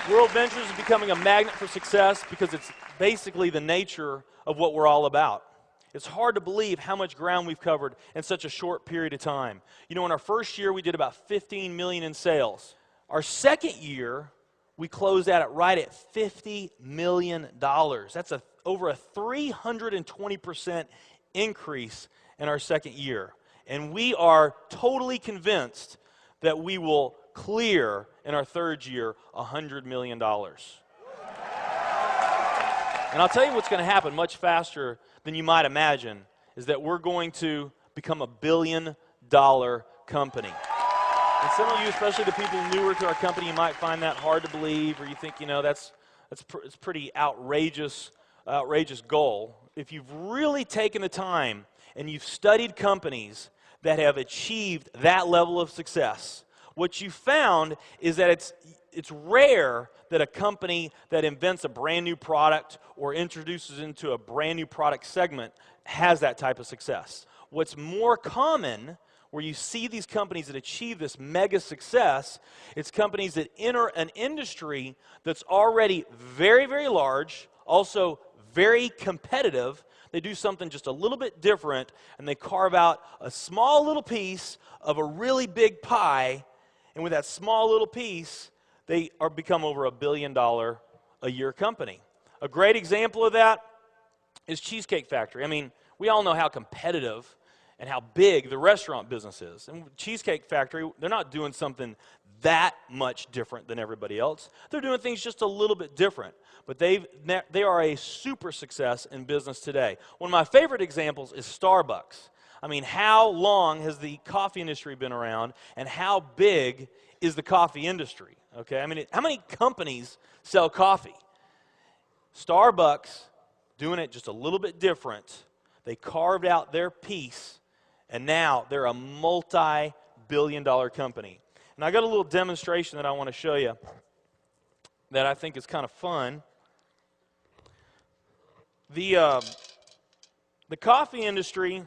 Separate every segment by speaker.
Speaker 1: World Ventures is becoming a magnet for success because it's basically the nature of what we're all about. It's hard to believe how much ground we've covered in such a short period of time. You know, in our first year, we did about 15 million in sales. Our second year, we closed out at right at $50 million. That's over a 320% increase in our second year. And we are totally convinced that we will clear in our third year $100 million. And I'll tell you what's going to happen much faster than you might imagine is that we're going to become $1 billion company. And some of you, especially the people newer to our company, you might find that hard to believe, or you think, you know, it's pretty outrageous goal. If you've really taken the time and you've studied companies that have achieved that level of success, what you found is that it's rare that a company that invents a brand new product or introduces into a brand new product segment has that type of success. What's more common, where you see these companies that achieve this mega success, it's companies that enter an industry that's already very, very large, also very competitive. They do something just a little bit different, and they carve out a small little piece of a really big pie. And with that small little piece, they become over $1 billion a year company. A great example of that is Cheesecake Factory. I mean, we all know how competitive and how big the restaurant business is. And Cheesecake Factory, they're not doing something that much different than everybody else. They're doing things just a little bit different. But they are a super success in business today. One of my favorite examples is Starbucks. I mean, how long has the coffee industry been around, and how big is the coffee industry? Okay, I mean, how many companies sell coffee? Starbucks, doing it just a little bit different, they carved out their piece, and now they're a multi-billion-dollar company. And I got a little demonstration that I want to show you that I think is kind of fun. The coffee industry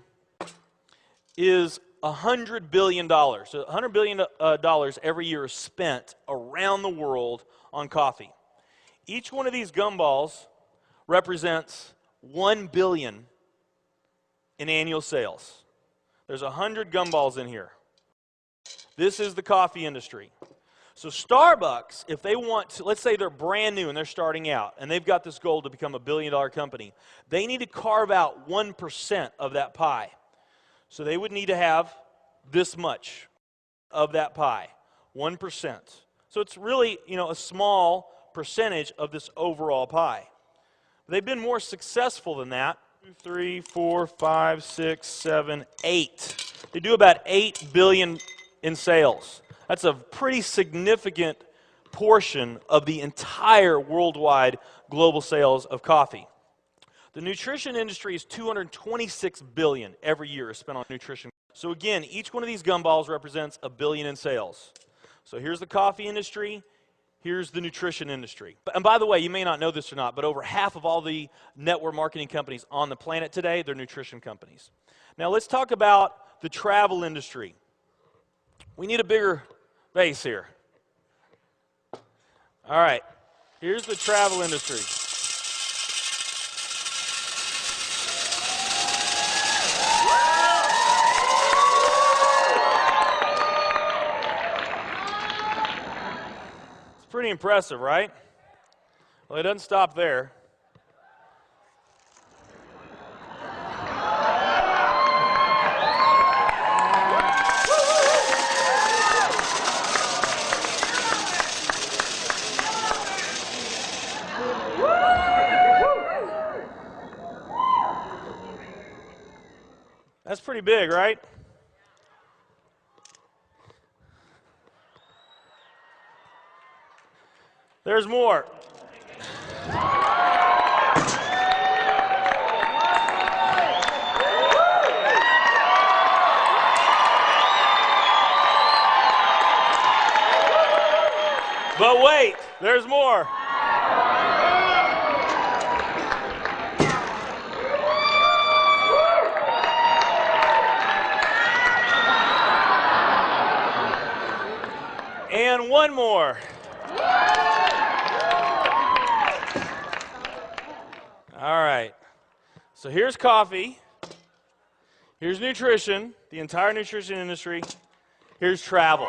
Speaker 1: is $100 billion. So $100 billion every year is spent around the world on coffee. Each one of these gumballs represents $1 billion in annual sales. There's 100 gumballs in here. This is the coffee industry. So Starbucks, if they want to, let's say they're brand new and they're starting out, and they've got this goal to become $1 billion company, they need to carve out 1% of that pie. So they would need to have this much of that pie, 1%. So it's really, you know, a small percentage of this overall pie. They've been more successful than that. 2, 3, 4, 5, 6, 7, 8. They do about $8 billion in sales. That's a pretty significant portion of the entire worldwide global sales of coffee. The nutrition industry is $226 billion every year is spent on nutrition. So again, each one of these gumballs represents $1 billion in sales. So here's the coffee industry, here's the nutrition industry. And by the way, you may not know this or not, but over half of all the network marketing companies on the planet today, they're nutrition companies. Now let's talk about the travel industry. We need a bigger base here. All right, here's the travel industry. Pretty impressive, right? Well, it doesn't stop there. That's pretty big, right? There's more. But wait, there's more. And one more. All right. So here's coffee. Here's nutrition, the entire nutrition industry. Here's travel.